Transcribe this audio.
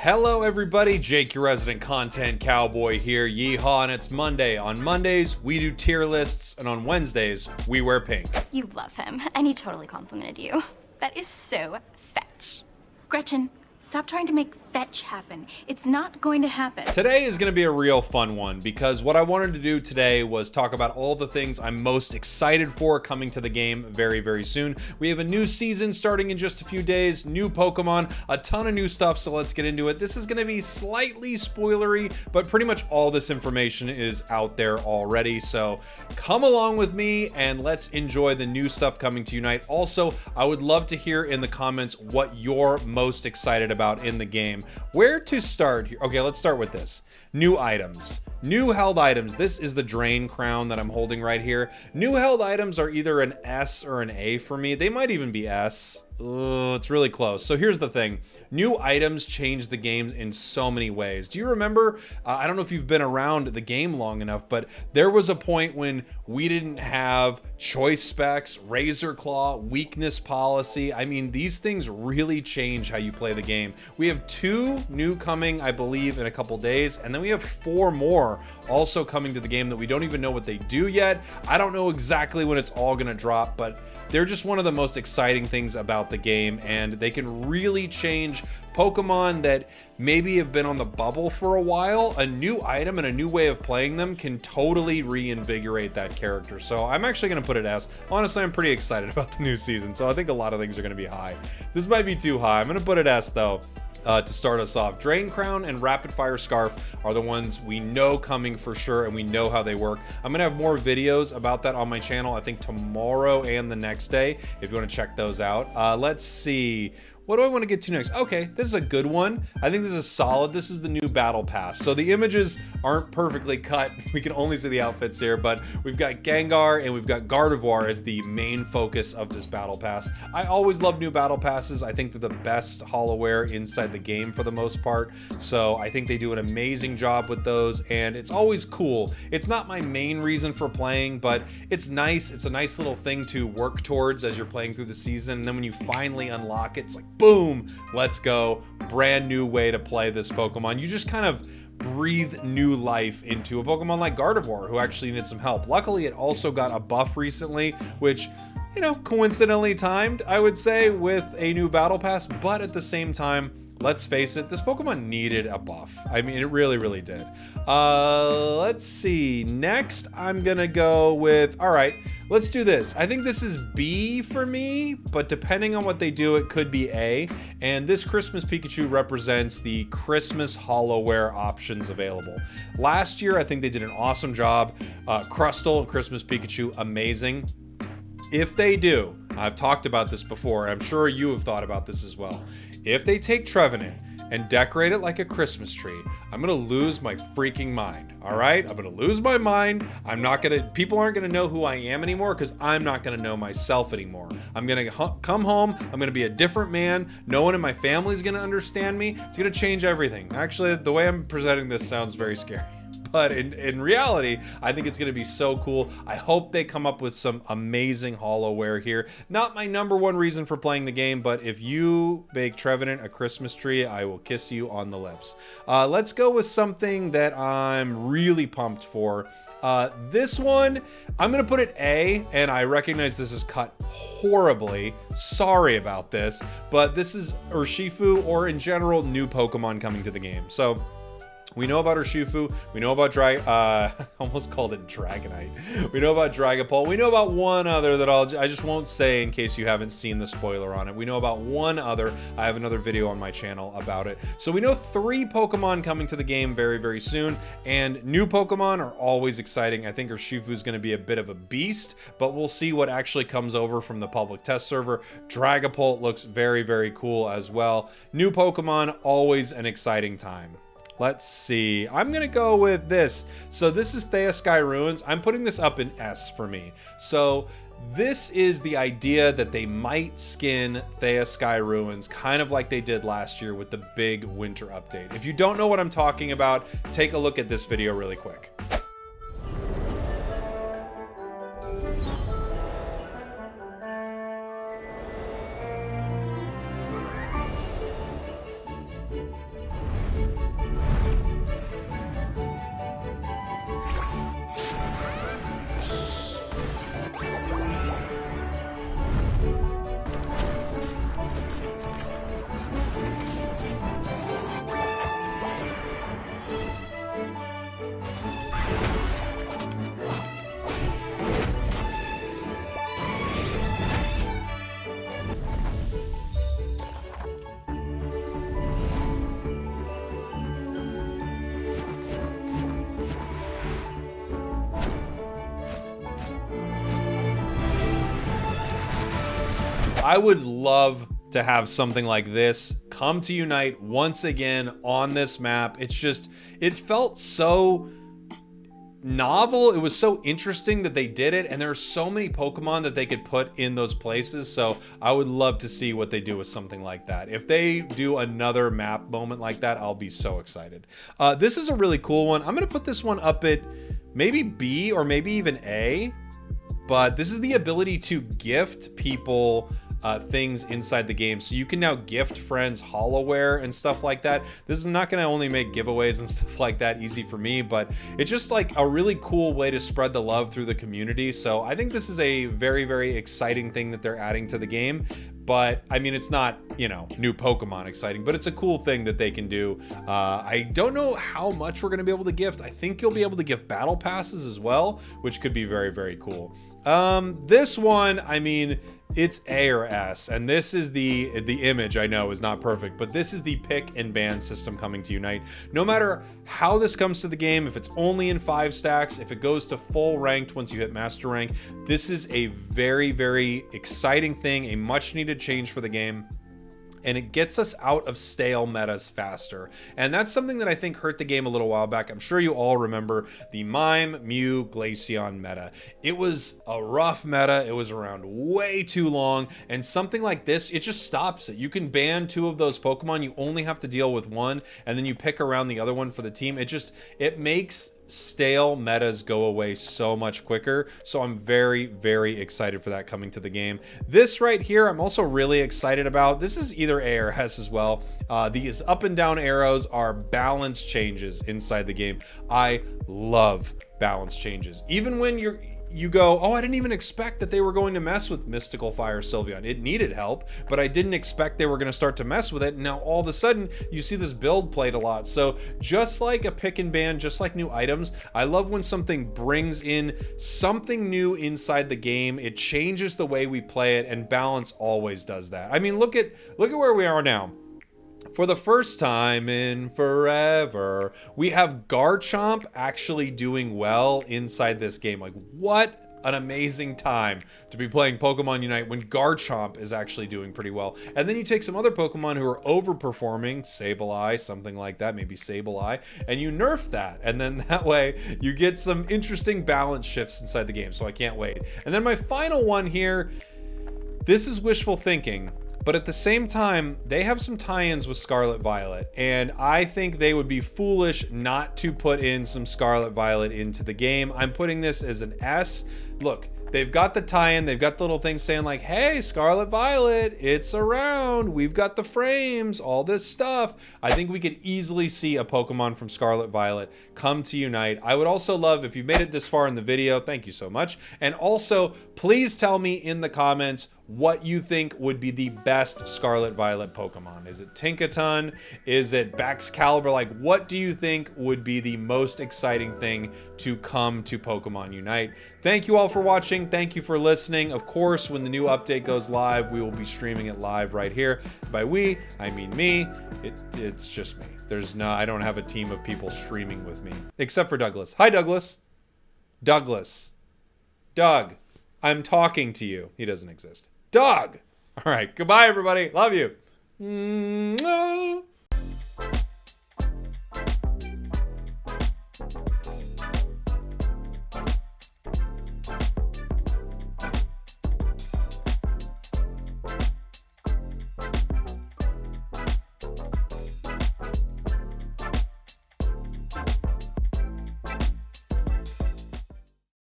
Hello everybody, Jake your resident content cowboy here, yeehaw, and it's Monday. On Mondays, we do tier lists, and on Wednesdays, we wear pink. You love him, and he totally complimented you. That is so fetch. Gretchen, stop trying to make fetch happen. It's not going to happen. Today is going to be a real fun one because what I wanted to do today was talk about all the things I'm most excited for coming to the game very, very soon. We have a new season starting in just a few days, new Pokemon, a ton of new stuff, so let's get into it. This is going to be slightly spoilery, but pretty much all this information is out there already, so come along with me and let's enjoy the new stuff coming to Unite. Also, I would love to hear in the comments what you're most excited about in the game. Where to start here? Okay, let's start with this. New items. New held items. This is the Drain Crown that I'm holding right here. New held items are either an S or an A for me. They might even be S. It's really close. So here's the thing. New items change the game in so many ways. Do you remember, I don't know if you've been around the game long enough, but there was a point when we didn't have choice specs, razor claw, weakness policy. I mean, these things really change how you play the game. We have 2 new coming, I believe, in a couple days, and then we have 4 more also coming to the game that we don't even know what they do yet. I don't know exactly when it's all gonna drop, but they're just one of the most exciting things about the game, and they can really change Pokemon that maybe have been on the bubble for a while. A new item and a new way of playing them can totally reinvigorate that character. So I'm actually going to put it S. Honestly, I'm pretty excited about the new season, so I think a lot of things are going to be high. This might be too high. I'm going to put it S though. To start us off, Drain Crown and Rapid Fire Scarf are the ones we know coming for sure, and we know how they work. I'm gonna have more videos about that on my channel, I think tomorrow and the next day, if you want to check those out. Let's see. What do I want to get to next? Okay, this is a good one. I think this is solid. This is the new Battle Pass. So the images aren't perfectly cut. We can only see the outfits here, but we've got Gengar and we've got Gardevoir as the main focus of this Battle Pass. I always love new Battle Passes. I think they're the best holoware inside the game for the most part. So I think they do an amazing job with those, and it's always cool. It's not my main reason for playing, but it's nice. It's a nice little thing to work towards as you're playing through the season. And then when you finally unlock it, it's like, boom, let's go. Brand new way to play this Pokemon. You just kind of breathe new life into a Pokemon like Gardevoir, who actually needs some help. Luckily, it also got a buff recently, which, you know, coincidentally timed, I would say, with a new Battle Pass, but at the same time, let's face it, this Pokemon needed a buff. I mean, it really, really did. Let's see. Next, I'm gonna go with, all right, let's do this. I think this is B for me, but depending on what they do, it could be A. And this Christmas Pikachu represents the Christmas holoware options available. Last year, I think they did an awesome job. Crustle and Christmas Pikachu, amazing. If they do, I've talked about this before, I'm sure you have thought about this as well. If they take Trevenant and decorate it like a Christmas tree, I'm gonna lose my freaking mind, all right? I'm gonna lose my mind. People aren't gonna know who I am anymore because I'm not gonna know myself anymore. I'm gonna come home, I'm gonna be a different man. No one in my family is gonna understand me. It's gonna change everything. Actually, the way I'm presenting this sounds very scary. But in reality, I think it's going to be so cool. I hope they come up with some amazing holoware here. Not my #1 reason for playing the game, but if you make Trevenant a Christmas tree, I will kiss you on the lips. Let's go with something that I'm really pumped for. This one, I'm going to put it A, and I recognize this is cut horribly. Sorry about this, but this is Urshifu, or in general, new Pokemon coming to the game. So we know about Urshifu, we know about almost called it Dragonite. We know about Dragapult, we know about one other that I just won't say in case you haven't seen the spoiler on it. We know about one other, I have another video on my channel about it. So we know 3 Pokemon coming to the game very, very soon, and new Pokemon are always exciting. I think Urshifu is going to be a bit of a beast, but we'll see what actually comes over from the public test server. Dragapult looks very, very cool as well. New Pokemon, always an exciting time. Let's see. I'm going to go with this. So this is Thea Sky Ruins. I'm putting this up in S for me. So this is the idea that they might skin Thea Sky Ruins kind of like they did last year with the big winter update. If you don't know what I'm talking about, take a look at this video really quick. I would love to have something like this come to Unite once again on this map. It's just, it felt so novel. It was so interesting that they did it, and there are so many Pokemon that they could put in those places. So I would love to see what they do with something like that. If they do another map moment like that, I'll be so excited. This is a really cool one. I'm gonna put this one up at maybe B or maybe even A, but this is the ability to gift people things inside the game. So you can now gift friends holoware and stuff like that. This is not going to only make giveaways and stuff like that easy for me, but it's just like a really cool way to spread the love through the community. So I think this is a very, very exciting thing that they're adding to the game. But I mean, it's not, you know, new Pokemon exciting, but it's a cool thing that they can do. I don't know how much we're going to be able to gift. I think you'll be able to gift battle passes as well, which could be very, very cool. This one, I mean, it's A or S, and this is the image. I know is not perfect, but this is the pick and ban system coming to Unite. No matter how this comes to the game, if it's only in 5 stacks, if it goes to full ranked once you hit master rank, this is a very, very exciting thing, a much needed change for the game. And it gets us out of stale metas faster. And that's something that I think hurt the game a little while back. I'm sure you all remember the Mime, Mew, Glaceon meta. It was a rough meta. It was around way too long. And something like this, it just stops it. You can ban 2 of those Pokemon. You only have to deal with 1. And then you pick around the other one for the team. It makes stale metas go away so much quicker. So I'm very, very excited for that coming to the game. This right here, I'm also really excited about. This is either A or S as well. These up and down arrows are balance changes inside the game. I love balance changes. Even when you go, oh, I didn't even expect that they were going to mess with Mystical Fire Sylveon. It needed help, but I didn't expect they were going to start to mess with it. And now all of a sudden, you see this build played a lot. So just like a pick and ban, just like new items, I love when something brings in something new inside the game. It changes the way we play it, and balance always does that. I mean, look at where we are now. For the first time in forever, we have Garchomp actually doing well inside this game. Like, what an amazing time to be playing Pokemon Unite when Garchomp is actually doing pretty well. And then you take some other Pokemon who are overperforming, Sableye, something like that, maybe Sableye, and you nerf that. And then that way you get some interesting balance shifts inside the game. So I can't wait. And then my final one here, this is wishful thinking, but at the same time, they have some tie-ins with Scarlet Violet, and I think they would be foolish not to put in some Scarlet Violet into the game. I'm putting this as an S. Look, they've got the tie-in, they've got the little thing saying like, hey, Scarlet Violet, it's around, we've got the frames, all this stuff. I think we could easily see a Pokemon from Scarlet Violet come to Unite. I would also love, if you've made it this far in the video, thank you so much. And also, please tell me in the comments what you think would be the best Scarlet Violet Pokemon. Is it Tinkaton? Is it Baxcalibur? Like, what do you think would be the most exciting thing to come to Pokemon Unite? Thank you all for watching. Thank you for listening. Of course, when the new update goes live, we will be streaming it live right here. By we, I mean me. It's just me. I don't have a team of people streaming with me, except for Douglas. Hi, Douglas. Doug, I'm talking to you. He doesn't exist. Doug. All right. Goodbye, everybody. Love you.